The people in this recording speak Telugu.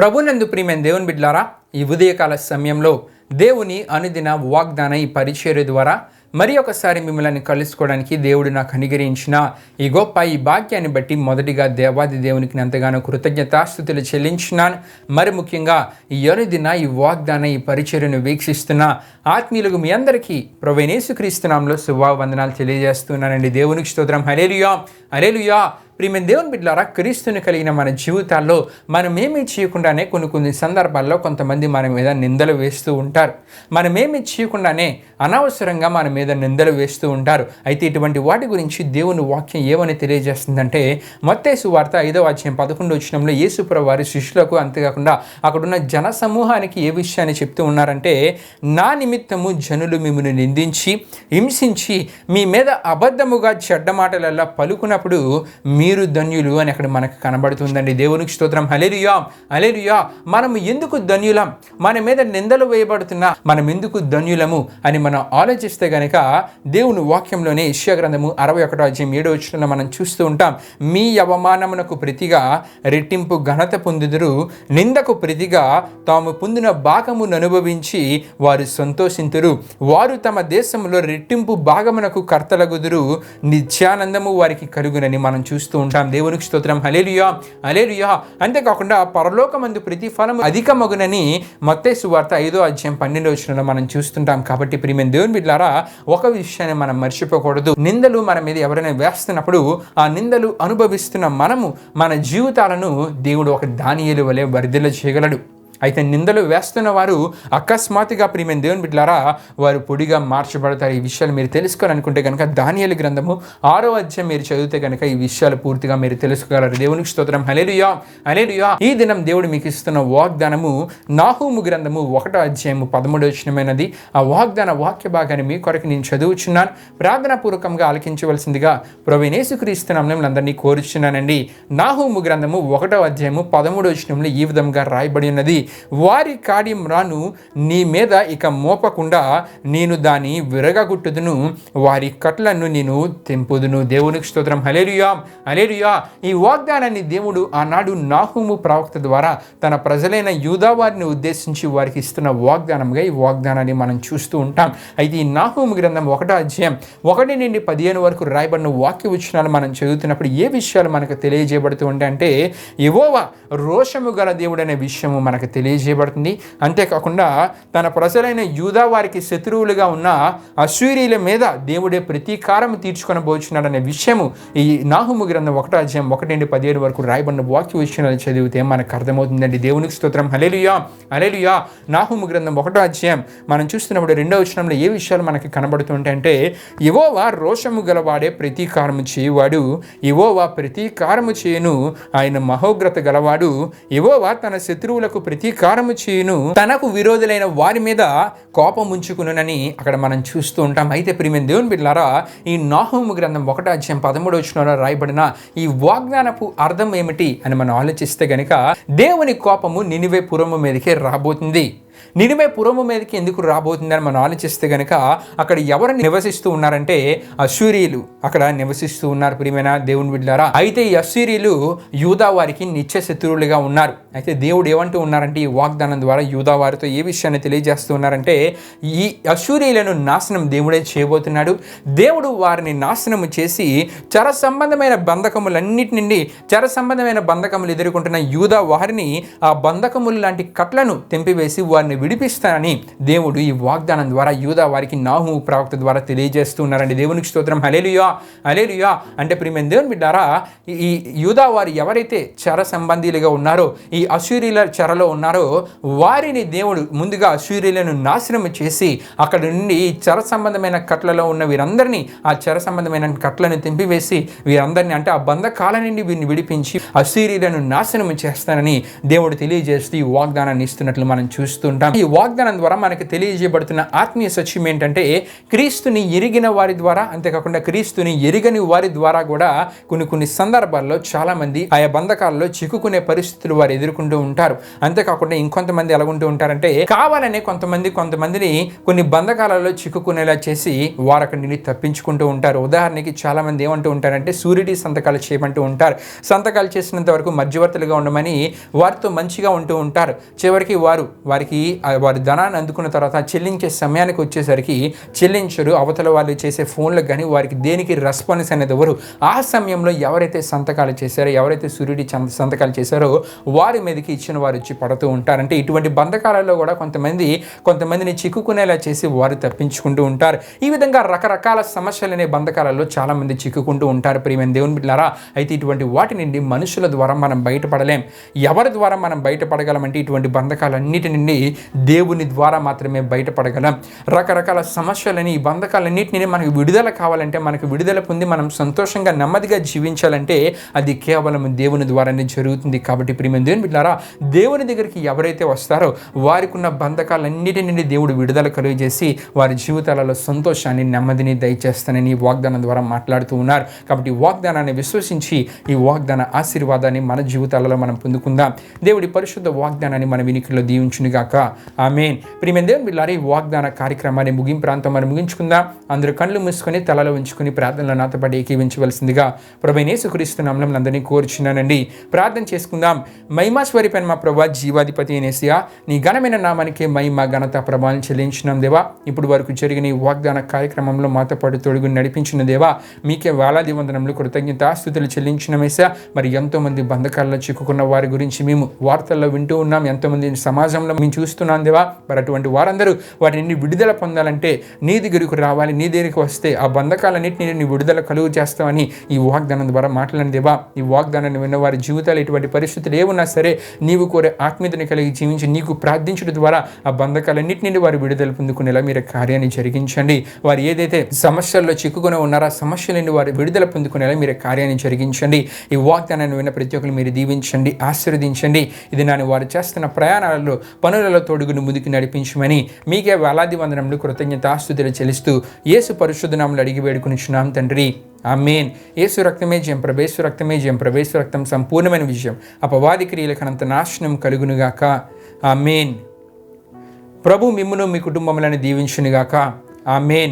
ప్రభునందు ప్రియమైన దేవుని బిడ్డలారా, ఈ ఉదయకాల సమయంలో దేవుని అనుదిన వాగ్దాన ఈ పరిచర్య ద్వారా మరి ఒకసారి మిమ్మల్ని కలుసుకోవడానికి దేవుడు నాకు అనుగ్రహించిన ఈ గొప్ప ఈ భాగ్యాన్ని బట్టి మొదటిగా దేవాది దేవునికి ఎంతగానో కృతజ్ఞతాస్తుతులు చెల్లించున్నాను. మరి ముఖ్యంగా ఈ అనుదిన ఈ వాగ్దాన ఈ పరిచర్యను వీక్షిస్తున్న ఆత్మీయులకు మీ అందరికీ ప్రభువైన యేసుక్రీస్తు నామములో శుభవందనాలు తెలియజేస్తున్నానండి. దేవునికి స్తోత్రం. హల్లెలూయా, హల్లెలూయా. ప్రియమైన దేవుని బిడ్డలారా, క్రీస్తుని కలిగిన మన జీవితాల్లో మనమేమీ చేయకుండానే కొన్ని సందర్భాల్లో కొంతమంది మన మీద నిందలు వేస్తూ ఉంటారు. మనమేమీ చేయకుండానే అనవసరంగా మన మీద నిందలు వేస్తూ ఉంటారు. అయితే ఇటువంటి వాటి గురించి దేవుని వాక్యం ఏమని తెలియజేస్తుందంటే, మత్తయి సువార్త 5వ అధ్యాయం 11వ వచనంలో యేసుప్రభువు వారి శిష్యులకు, అంతేకాకుండా అక్కడున్న జన సమూహానికి ఏ విషయాన్ని చెప్తూ ఉన్నారంటే, నా నిమిత్తము జనులు మిమ్మల్ని నిందించి హింసించి మీ మీద అబద్ధముగా చెడ్డ మాటలల్లా పలుకున్నప్పుడు మీరు ధన్యులు అని అక్కడ మనకు కనబడుతుందండి. దేవునికి స్తోత్రం. హల్లెలూయా, హల్లెలూయా. మనం ఎందుకు ధన్యులం? మన మీద నిందలు వేయబడుతున్నా మనం ఎందుకు ధన్యులము అని మనం ఆలోచిస్తే గనక దేవుని వాక్యంలోనే యెషయా గ్రంథము 61వ అధ్యాయం 7వ వచనంలో మనం చూస్తూ ఉంటాం. మీ అవమానమునకు ప్రతిగా రెట్టింపు ఘనత పొందుదురు, నిందకు ప్రతిగా తాము పొందిన భాగమును అనుభవించి వారు సంతోషింతురు. వారు తమ దేశంలో రెట్టింపు భాగమునకు కర్తలగుదురు, నిత్యానందము వారికి కలుగునని మనం చూస్తూ ఉంటాం. దేవునికి స్తోత్రం. హల్లెలూయా, హల్లెలూయా. అంతేకాకుండా పరలోకమందు ప్రతిఫలము అధికమగునని మత్తయి సువార్త 5వ అధ్యాయం 12వ వచనంలో మనం చూస్తుంటాం. కాబట్టి ప్రియమైన దేవుని బిడ్డలారా, ఒక విషయాన్ని మనం మర్చిపోకూడదు. నిందలు మన మీద ఎవరైనా వేస్తున్నప్పుడు ఆ నిందలు అనుభవిస్తున్న మనము మన జీవితాలను దేవుడు ఒక దానియేలు వలె వర్ధిల్ల చేయగలడు. అయితే నిందలు వేస్తున్న వారు అకస్మాత్తుగా ప్రియమైన దేవుని బిడ్డలారా వారు పొడిగా మార్చబడతారు. ఈ విషయాలు మీరు తెలుసుకోవాలనుకుంటే కనుక దానియేలు గ్రంథము 6వ అధ్యాయం మీరు చదివితే కనుక ఈ విషయాలు పూర్తిగా మీరు తెలుసుకోగలరు. దేవునికి స్తోత్రం. హల్లెలూయా, హల్లెలూయా. ఈ దినం దేవుడు మీకు ఇస్తున్న వాగ్దానము నాహూము గ్రంథము 1వ అధ్యాయము 13వ వచనమైనది. ఆ వాగ్దాన వాక్య భాగాన్ని మీ కొరకు నేను చదువుచున్నాను. ప్రార్థనా పూర్వకంగా ఆలకించవలసిందిగా ప్రభువైన యేసుక్రీస్తు నామములో అందరినీ కోరుచున్నానండి. నాహూము గ్రంథము 1వ అధ్యాయము 13వ వచనంలో ఈ విధంగా రాయబడి ఉన్నది. వారి కార్యం రాను నీ మీద ఇక మోపకుండా నేను దాన్ని విరగగొట్టుదును, వారి కట్లను నేను తెంపుదును. దేవునికి స్తోత్రం. హల్లెలూయా, హల్లెలూయా. ఈ వాగ్దానాన్ని దేవుడు ఆనాడు నాహూము ప్రవక్త ద్వారా తన ప్రజలైన యూదా వారిని ఉద్దేశించి వారికి ఇస్తున్న వాగ్దానంగా ఈ వాగ్దానాన్ని మనం చూస్తూ ఉంటాం. అయితే ఈ నాహూము గ్రంథం 1వ అధ్యాయం 1 నుండి 15 వరకు రాయబడిన వాక్య వచనాలు మనం చదువుతున్నప్పుడు ఏ విషయాలు మనకు తెలియజేయబడుతూ ఉంటాయంటే, యెహోవా రోషము గల దేవుడు అనే విషయము మనకు తెలియజేయబడుతుంది. అంతేకాకుండా తన ప్రజలైన యూదా వారికి శత్రువులుగా ఉన్న అశ్షూరీయుల మీద దేవుడే ప్రతీకారం తీర్చుకొనబోచున్నాడనే విషయము ఈ నాహూము గ్రంథం 1వ అధ్యాయం 1 నుండి 17 వరకు రాయబడిన వాక్య విషయాలు చదివితే మనకు అర్థమవుతుందండి. దేవునికి స్తోత్రం. హల్లెలూయా, హల్లెలూయా. నాహూము గ్రంథం 1వ అధ్యాయం మనం చూస్తున్నప్పుడు 2వ వచనంలో ఏ విషయాలు మనకి కనబడుతుంటాయంటే, యెహోవా రోషము గలవాడే ప్రతీకారము చేయువాడు, యెహోవా ప్రతీకారము చేయను, ఆయన మహోగ్రత గలవాడు, యెహోవా తన శత్రువులకు ప్రతీకారము చేయును, తనకు విరోధులైన వారి మీద కోపం ఉంచుకునునని అక్కడ మనం చూస్తూ ఉంటాం. అయితే ప్రియమైన దేవుని బిడ్డలారా, ఈ నాహూము గ్రంథం 1వ అధ్యాయం 13వ వచనంలో రాయబడిన ఈ వాగ్దానపు అర్థం ఏమిటి అని మనం ఆలోచిస్తే గనుక, దేవుని కోపము నినివే పురము మీదకే రాబోతుంది. నినివే పురము మీదకి ఎందుకు రాబోతుందని మనం ఆలోచిస్తే కనుక అక్కడ ఎవరు నివసిస్తూ ఉన్నారంటే అశ్షూరీయులు అక్కడ నివసిస్తూ ఉన్నారు. ప్రియమైన దేవుని బిడ్డలారా, అయితే ఈ అశ్షూరీయులు యూదా వారికి నిత్య శత్రువులుగా ఉన్నారు. అయితే దేవుడు ఏమంటూ ఉన్నారంటే ఈ వాగ్దానం ద్వారా యూదా వారితో ఏ విషయాన్ని తెలియజేస్తూ ఉన్నారంటే, ఈ అశ్షూరీయులను నాశనం దేవుడే చేయబోతున్నాడు. దేవుడు వారిని నాశనం చేసి చెర సంబంధమైన బంధకములన్నిటి నుండి చెర సంబంధమైన బంధకములు ఎదుర్కొంటున్న యూదా వారిని ఆ బంధకములు లాంటి కట్లను తెంపివేసి వారిని విడిపిస్తానని దేవుడు ఈ వాగ్దానం ద్వారా యూదా వారికి నాహూము ప్రవక్త ద్వారా తెలియజేస్తున్నారండి. దేవునికి స్తోత్రం. హల్లెలూయా, హల్లెలూయా. అంటే ప్రియమైన దేవుని బిడ్డారా, ఈ యూదా వారు ఎవరైతే చెర సంబంధీలుగా ఉన్నారో, ఈ అశ్షూరీయుల చెరలో ఉన్నారో, వారిని దేవుడు ముందుగా అశ్షూరీయులను నాశనం చేసి అక్కడ నుండి చెర సంబంధమైన కట్లలో ఉన్న వీరందరినీ ఆ చెర సంబంధమైన కట్లను తెంపివేసి వీరందరినీ అంటే ఆ బంధకాల నుండి వీరిని విడిపించి అశ్షూరీయులను నాశనం చేస్తానని దేవుడు తెలియజేస్తూ ఈ వాగ్దానాన్ని ఇస్తున్నట్లు మనం చూస్తుంటాం. ఈ వాగ్దానం ద్వారా మనకి తెలియజేయబడుతున్న ఆత్మీయ సత్యం ఏంటంటే క్రీస్తుని ఎరిగిన వారి ద్వారా, అంతేకాకుండా క్రీస్తుని ఎరిగని వారి ద్వారా కూడా కొన్ని సందర్భాల్లో చాలా మంది ఆయా బంధకాలలో చిక్కుకునే పరిస్థితులు వారు ఎదుర్కొంటూ ఉంటారు. అంతేకాకుండా ఇంకొంతమంది ఎలాగుంటూ ఉంటారంటే కావాలనే కొంతమందిని కొన్ని బంధకాలలో చిక్కుకునేలా చేసి వారు అక్కడి నుండి తప్పించుకుంటూ ఉంటారు. ఉదాహరణకి చాలా మంది ఏమంటూ ఉంటారంటే సూరిటీ సంతకాలు చేయమంటూ ఉంటారు. సంతకాలు చేసినంత వరకు మధ్యవర్తులుగా ఉండమని వారితో మంచిగా ఉంటూ ఉంటారు. చివరికి వారి ధనాన్ని అందుకున్న తర్వాత చెల్లించే సమయానికి వచ్చేసరికి చెల్లించరు. అవతల వాళ్ళు చేసే ఫోన్లకు కానీ వారికి దేనికి రెస్పాన్స్ అనేది ఎవరు. ఆ సమయంలో ఎవరైతే సంతకాలు చేశారో, ఎవరైతే సూర్యుడి సంతకాలు చేశారో వారి మీదకి ఇచ్చిన వారు వచ్చి పడుతూ ఉంటారంటే ఇటువంటి బంధకాలలో కూడా కొంతమందిని చిక్కుకునేలా చేసి వారు తప్పించుకుంటూ ఉంటారు. ఈ విధంగా రకరకాల సమస్యలు అనే బంధకాలలో చాలా మంది చిక్కుకుంటూ ఉంటారు. ప్రియమైన దేవుని బిడ్డలారా, అయితే ఇటువంటి వాటి నుండి మనుషుల ద్వారా మనం బయటపడలేం. ఎవరి ద్వారా మనం బయటపడగలమంటే ఇటువంటి బంధకాలన్నిటి నుండి దేవుని ద్వారా మాత్రమే బయటపడగలం. రకరకాల సమస్యలని, ఈ బంధకాలన్నిటిని మనకు విడుదల కావాలంటే, మనకు విడుదల పొంది మనం సంతోషంగా నెమ్మదిగా జీవించాలంటే అది కేవలం దేవుని ద్వారానే జరుగుతుంది. కాబట్టి ప్రియమైన దేవుని బిడ్డలారా, దేవుని దగ్గరికి ఎవరైతే వస్తారో వారికి ఉన్న బంధకాలన్నిటి నుండి దేవుడు విడుదల కలుగజేసి వారి జీవితాలలో సంతోషాన్ని, నెమ్మదిని దయచేస్తానని ఈ వాగ్దానం ద్వారా మాట్లాడుతూ ఉన్నారు. కాబట్టి ఈ వాగ్దానాన్ని విశ్వసించి ఈ వాగ్దాన ఆశీర్వాదాన్ని మన జీవితాలలో మనం పొందుకుందాం. దేవుడి పరిశుద్ధ వాగ్దానాన్ని మన వినికిలో దీవించునుగాక. ఆమేన్. ప్రియమైన దేవుని బిడ్డలారా, ఈ వాగ్దాన కార్యక్రమాన్ని ముగింపు ప్రాంతం మనం ముగించుకుందాం. అందరూ కళ్ళు మూసుకొని తలలో ఉంచుకొని ప్రార్థనలో నాతో పాటు ఏకీవించవలసిందిగా ప్రభువైన యేసుక్రీస్తు నామములో అందరినీ కోరుచున్నానండి. ప్రార్థన చేసుకుందాం. మహిమా స్వరూపైన మా ప్రభువా, జీవాధిపతి అయిన యేసయ్యా, నీ ఘనమైన నామానికి మహిమ, ఘనత, ప్రభావం చెల్లించున్నాం దేవా. ఇప్పుడు వరకు జరిగిన ఈ వాగ్దాన కార్యక్రమంలో మాతో పాటు తొడుగుని నడిపించిన దేవా, మీకే వేలాది వందనములు, కృతజ్ఞతాస్తుతులు చెల్లించిన యేసయ్యా. మరి ఎంతోమంది బంధకాల్లో చిక్కుకున్న వారి గురించి మేము వార్తల్లో వింటూ ఉన్నాం, ఎంతోమంది సమాజంలో మేము చూస్తున్నాం దేవా. మరి అటువంటి వారందరూ వాటిని విడుదల పొందాలంటే నీ దగ్గరకు రావాలి. నీ దగ్గరికి వస్తే ఆ బంధకాలన్నింటినీ నీ విడుదల కలుగు చేస్తామని ఈ వాగ్దానం ద్వారా మాట్లాడిన దేవా. ఈ వాగ్దానాన్ని విన్న వారి జీవితాలు ఎటువంటి పరిస్థితులు ఏమున్నా సరే నీవు కోరే ఆత్మీయతని కలిగి జీవించి నీకు ప్రార్థించడం ద్వారా ఆ బంధకాలన్నింటినీ వారు విడుదల పొందుకునేలా మీరు కార్యాన్ని జరిగించండి. వారు ఏదైతే సమస్యల్లో చిక్కుకొని ఉన్నారో ఆ సమస్యలని వారు విడుదల పొందుకునేలా మీరు కార్యాన్ని జరిగించండి. ఈ వాగ్దానాన్ని విన్న ప్రతి ఒక్కరు మీరు దీవించండి, ఆశీర్వదించండి. ఇది నాని వారు చేస్తున్న ప్రయాణాలలో, పనులలో తోడుగుని ముందుకు నడిపించమని మీకే వేలాది వందనములు, కృతజ్ఞతాస్తుతులు చెల్లిస్తూ యేసు పరిశుద్ధ నామములో అడిగి వేడుకొనిచున్నాం తండ్రి. ఆమేన్. యేసు రక్తమే జయం, ప్రభేసు రక్తమే జయం, ప్రభేసు రక్తం సంపూర్ణమైన విజయం, అపవాది క్రియలకనంత నాశనం కలుగునుగాక. ఆమేన్. ప్రభు మిమ్మును మీ కుటుంబములను దీవించునుగాక. ఆమేన్.